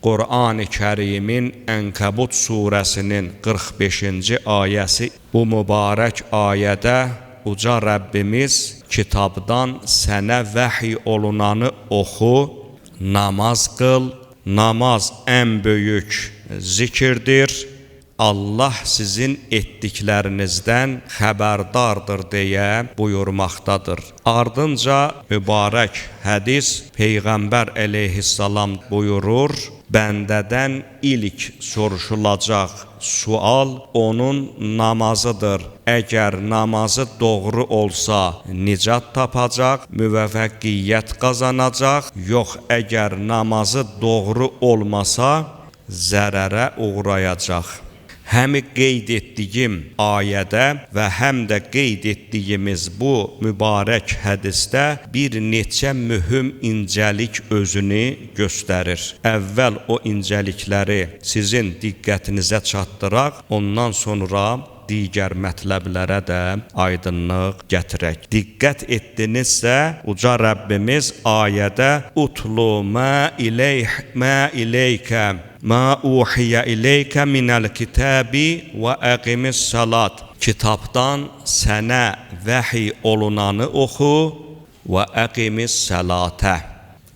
Qur'an-ı Kərimin Ənkəbut surəsinin 45-ci ayəsi. Bu mübarək ayədə Uca Rəbbimiz kitabdan sənə vəhy olunanı oxu, namaz qıl, namaz ən böyük zikirdir, Allah sizin etdiklərinizdən xəbərdardır deyə buyurmaqdadır. Ardınca mübarək hədis Peyğəmbər əleyhissalam buyurur, bəndədən ilk soruşulacaq sual onun namazıdır. Əgər namazı doğru olsa nicat tapacaq, müvəffəqiyyət qazanacaq, yox əgər namazı doğru olmasa zərərə uğrayacaq. Həm qeyd etdiyim ayədə və həm də qeyd etdiyimiz bu mübarək hədisdə bir neçə mühüm incəlik özünü göstərir. Əvvəl o incəlikləri sizin diqqətinizə çatdıraq, ondan sonra digər mətləblərə də aydınlıq gətirək. Diqqət etdinizsə, Uca Rəbbimiz ayədə utlu mə ileykə mə uhiyə ileykə minəl kitabi və əqimis salat. Kitabdan sənə vəhy olunanı oxu və əqimis salatə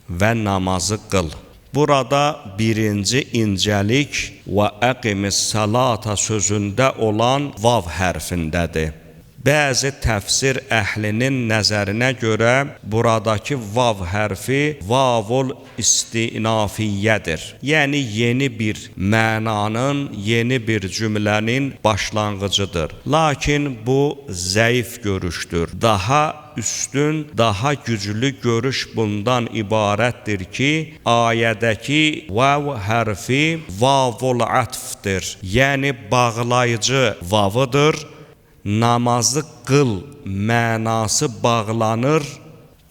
və namazı qıl. Burada birinci incəlik və əqimis salata sözündə olan vav hərfindədir. Bəzi təfsir əhlinin nəzərinə görə buradakı vav hərfi vavul istinafiyyədir. Yəni yeni bir mənanın, yeni bir cümlənin başlanğıcıdır. Lakin bu zəif görüşdür. Daha üstün, daha güclü görüş bundan ibarətdir ki, ayədəki vav hərfi vavul atfdır. Yəni bağlayıcı vavıdır. Namazı qıl mənası bağlanır,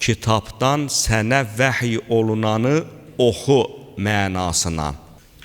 kitabdan sənə vəhy olunanı oxu mənasına.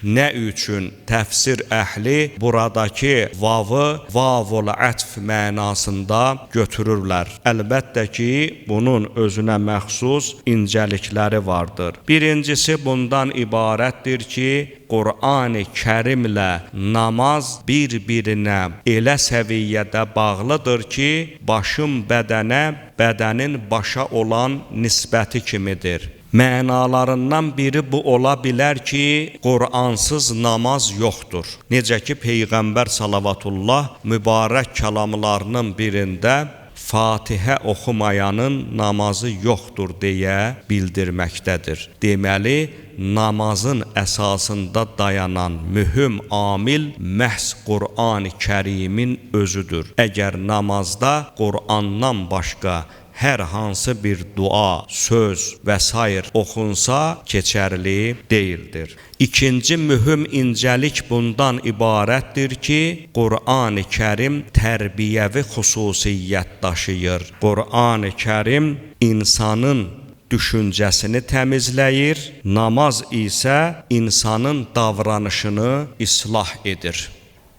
Nə üçün təfsir əhli buradakı vavı vavul atf mənasında götürürlər? Əlbəttə ki, bunun özünə məxsus incəlikləri vardır. Birincisi bundan ibarətdir ki, Qur'an-ı Kərimlə namaz bir-birinə elə səviyyədə bağlıdır ki, başın bədənə, bədənin başa olan nisbəti kimidir. Mənalarından biri bu ola bilər ki, Qur'ansız namaz yoxdur. Necə ki, Peyğəmbər salavatullah mübarək kəlamlarının birində Fatihə oxumayanın namazı yoxdur deyə bildirməkdədir. Deməli, namazın əsasında dayanan mühüm amil məhz Qur'an-ı Kərimin özüdür. Əgər namazda Qur'andan başqa hər hansı bir dua, söz və s. oxunsa keçərli deyildir. İkinci mühüm incəlik bundan ibarətdir ki, Qur'an-ı Kərim tərbiyəvi xüsusiyyət daşıyır. Qur'an-ı Kərim insanın düşüncəsini təmizləyir, namaz isə insanın davranışını islah edir.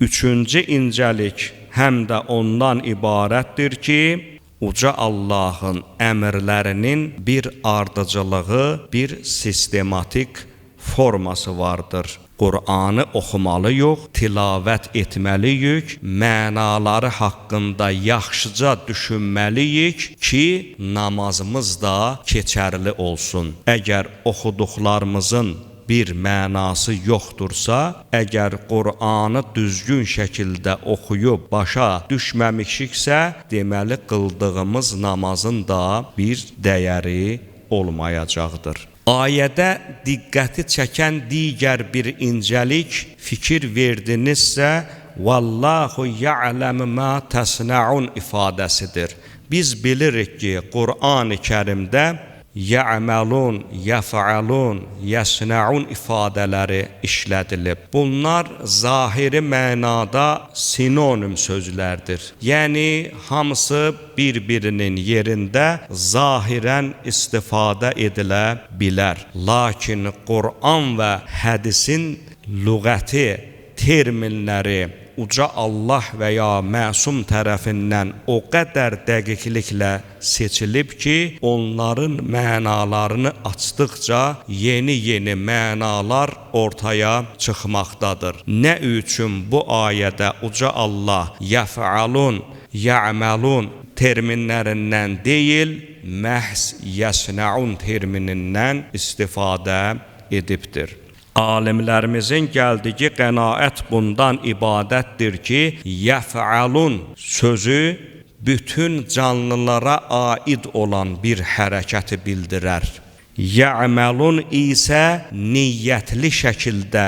Üçüncü incəlik həm də ondan ibarətdir ki, Uca Allahın əmrlərinin bir ardıcılığı, bir sistematik forması vardır. Qur'anı oxumalıyıq, tilavət etməliyik, mənaları haqqında yaxşıca düşünməliyik ki, namazımız da keçərli olsun. Əgər oxuduqlarımızın bir mənası yoxdursa, əgər Qur'anı düzgün şəkildə oxuyub başa düşməmişiksə, deməli qıldığımız namazın da bir dəyəri olmayacaqdır. Ayədə diqqəti çəkən digər bir incəlik fikir verdinizsə, Vallahu ya'lemu ma təsna'un ifadəsidir. Biz bilirik ki, Qur'an-ı Kərimdə ya'malun, yaf'alun, yasna'un ifadələri işlədilib. Bunlar zahiri mənada sinonim sözlərdir. Yəni hamısı bir-birinin yerində zahirən istifadə edilə bilər. Lakin Qur'an və hədisin lüğəti, terminləri uca Allah və ya məsum tərəfindən o qədər dəqiqliklə seçilib ki, onların mənalarını açdıqca yeni mənalar ortaya çıxmaqdadır. Nə üçün bu ayədə uca Allah yəf'alun, ya'malun terminlərindən deyil, məhz yəsnəun terminindən istifadə edibdir. Alimlərimizin gəldiyi qənaət bundan ibadətdir ki, yəf'alun sözü bütün canlılara aid olan bir hərəkəti bildirər. Ya'malun isə niyyətli şəkildə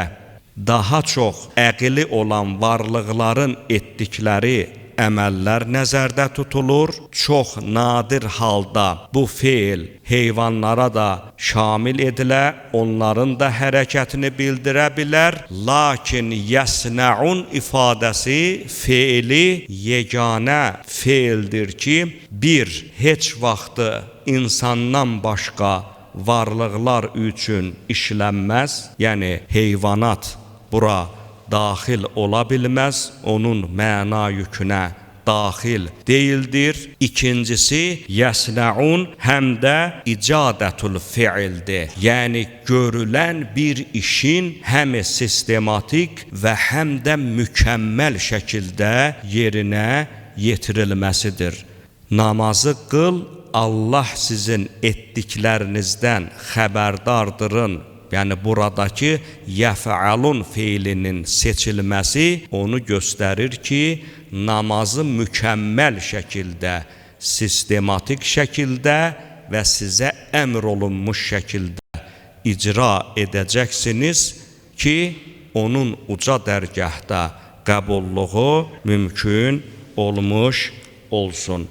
daha çox əqli olan varlıqların etdikləri əməllər nəzərdə tutulur. Çox nadir halda bu feil heyvanlara da şamil edilə, onların da hərəkətini bildirə bilər. Lakin yəsnəun ifadəsi feili yeganə feildir ki, bir, heç vaxtı insandan başqa varlıqlar üçün işlənməz, yəni heyvanat bura daxil ola bilməz, onun məna yükünə daxil deyildir. İkincisi, yəsnəun həm də icadətul fiildir. Yəni, görülən bir işin həm sistematik və həm də mükəmməl şəkildə yerinə yetirilməsidir. Namazı qıl, Allah sizin etdiklərinizdən xəbərdardırın. Yəni, buradakı yəf'alun feilinin seçilməsi onu göstərir ki, namazı mükəmməl şəkildə, sistematik şəkildə və sizə əmr olunmuş şəkildə icra edəcəksiniz ki, onun uca dərgahda qəbulluğu mümkün olmuş olsun.